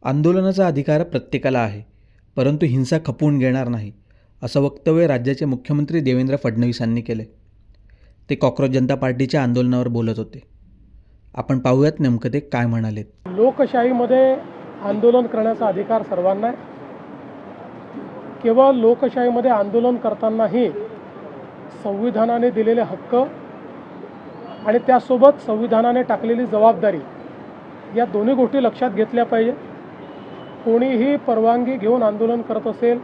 आंदोलनाचा अधिकार प्रत्येकाला आहे, परंतु हिंसा खपवून घेणार नाही, असं वक्तव्य राज्याचे मुख्यमंत्री देवेंद्र फडणवीसांनी केले. ते कॉक्रोच जनता पार्टीच्या आंदोलनावर बोलत होते. आपण पाहूयात नेमकं ते काय म्हणालेत. लोकशाहीमध्ये आंदोलन करण्याचा अधिकार सर्वांना आहे. केवळ लोकशाहीमध्ये आंदोलन करतानाही संविधानाने दिलेले हक्क आणि त्यासोबत संविधानाने टाकलेली जबाबदारी या दोन्ही गोष्टी लक्षात घेतल्या पाहिजे. कोणीही परवानगी घेऊन आंदोलन करत असेल,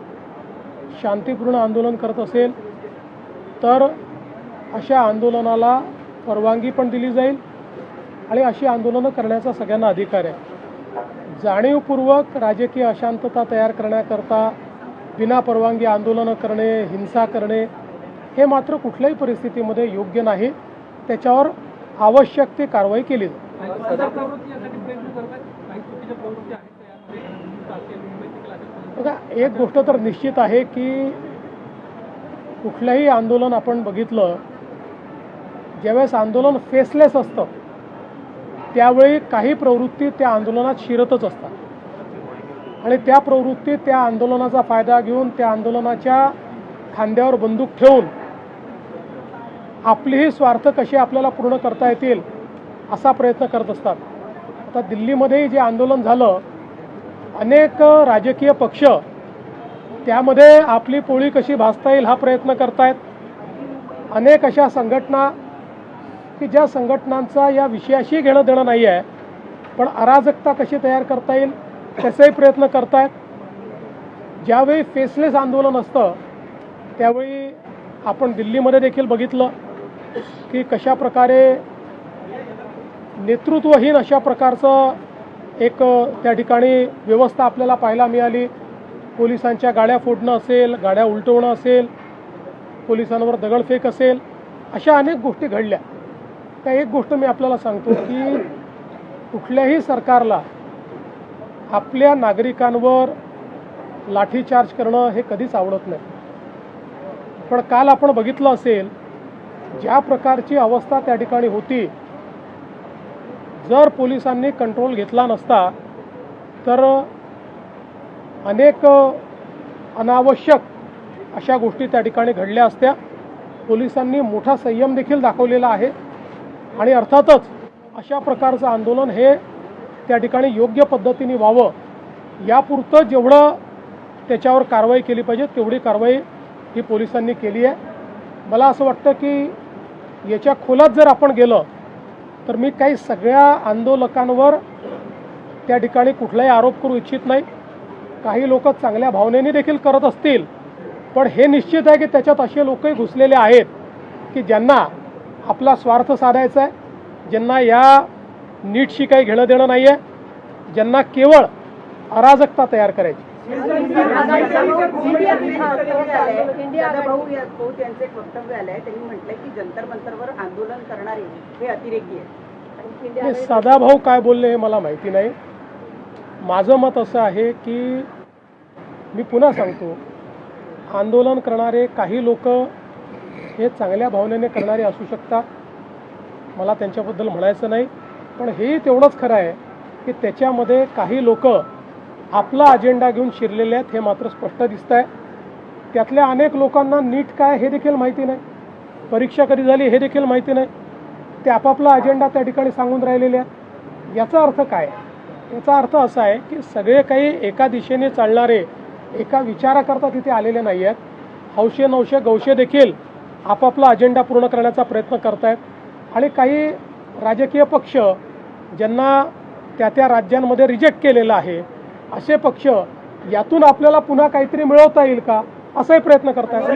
शांतिपूर्ण आंदोलन करत असेल तर अशा आंदोलनाला परवानगी पण दिली जाईल आणि अशी आंदोलनं करण्याचा सगळ्यांना अधिकार आहे. जाणीवपूर्वक राजकीय अशांतता तयार करण्याकरता बिना परवानगी आंदोलनं करणे, हिंसा करणे हे मात्र कुठल्याही परिस्थितीमध्ये योग्य नाही. त्याच्यावर आवश्यक ती कारवाई केली जाईल. बघा, एक गोष्ट तर निश्चित आहे की कुठलंही आंदोलन आपण बघितलं, ज्यावेळेस आंदोलन फेसलेस असतं त्यावेळी काही प्रवृत्ती त्या आंदोलनात शिरतच असतात आणि त्या प्रवृत्ती त्या आंदोलनाचा फायदा घेऊन त्या आंदोलनाच्या खांद्यावर बंदूक ठेवून आपलेही स्वार्थ कसे आपल्याला पूर्ण करता येतील असा प्रयत्न करत असतात. आता दिल्लीमध्ये जे आंदोलन झालं, अनेक राजकीय पक्ष त्यामध्ये आपली पोळी कशी भाजता येईल हा प्रयत्न करतायत. अनेक अशा संघटना की ज्या संघटनांचा या विषयाशी घेणं देणं नाही आहे, पण अराजकता कशी तयार करता येईल त्याचाही प्रयत्न करतायत. ज्यावेळी फेसलेस आंदोलन असतं त्यावेळी आपण दिल्लीमध्ये देखील बघितलं की कशा प्रकारे नेतृत्वहीन अशा प्रकारचं एक त्या ठिकाणी व्यवस्था आपल्याला पाहायला मिळाली. पोलिसांच्या गाड्या फोडणं असेल, गाड्या उलटवणं असेल, पोलिसांवर दगडफेक असेल, अशा अनेक गोष्टी घडल्या. त्या एक गोष्ट मी आपल्याला सांगतो की कुठल्याही सरकारला आपल्या नागरिकांवर लाठीचार्ज करणं हे कधीच आवडत नाही. पण काल आपण बघितलं असेल ज्या प्रकारची अवस्था त्या ठिकाणी होती, जर पोलिसांनी कंट्रोल घेतला नसता तर अनेक अनावश्यक अशा गोष्टी त्या ठिकाणी घडल्या असत्या. पोलिसांनी मोठा संयम देखील दाखवलेला आहे आणि अर्थातच अशा प्रकारचं आंदोलन हे त्या ठिकाणी योग्य पद्धतीने व्हावं यापुरतं जेवढं त्याच्यावर कारवाई केली पाहिजे तेवढी कारवाई ही पोलिसांनी केली आहे. मला असं वाटतं की याच्या खोलात जर आपण गेलं तर मी काही सगळ्या आंदोलकांवर त्या ठिकाणी कुठलाही आरोप करू इच्छित नाही. काही लोक चांगल्या भावनेने देखील करत असतील, पण हे निश्चित आहे की त्याच्यात असे लोकही घुसलेले आहेत की ज्यांना आपला स्वार्थ साधायचा आहे, ज्यांना या नीटशी काही घेणं देणं नाही आहे, ज्यांना केवळ अराजकता तयार करायची. वक्तव्य आलंय, त्यांनी म्हटलंय की जंतर मंतरवर आंदोलन करणारे हे अतिरेकी आहेत. सदाभाऊ काय बोलले हे मला माहिती नाही. माझं मत असं आहे की मी पुन्हा सांगतो, आंदोलन करणारे काही लोक हे चांगल्या भावनेने करणारे असू शकतात, मला त्यांच्याबद्दल म्हणायचं नाही. पण हे तेवढंच खरं आहे की त्याच्यामध्ये काही लोक आपला अजेंडा घेऊन शिरलेले आहेत हे मात्र स्पष्ट दिसत आहे. त्यातल्या अनेक लोकांना नीट काय हे देखील माहिती नाही, परीक्षा कधी झाली हे देखील माहिती नाही. ते आपापला अजेंडा त्या ठिकाणी सांगून राहिलेले आहेत. याचा अर्थ काय? याचा अर्थ असा आहे की सगळे काही एका दिशेने चालणारे, एका विचाराकरता तिथे आलेले नाही आहेत. हौशे नवशे गौशे देखील आपापला अजेंडा पूर्ण करण्याचा प्रयत्न करत आहेत आणि काही राजकीय पक्ष ज्यांना त्या त्या राज्यांमध्ये रिजेक्ट केलेलं आहे असे पक्ष यातून आपल्याला पुन्हा काहीतरी मिळवता येईल का असाही प्रयत्न करतात.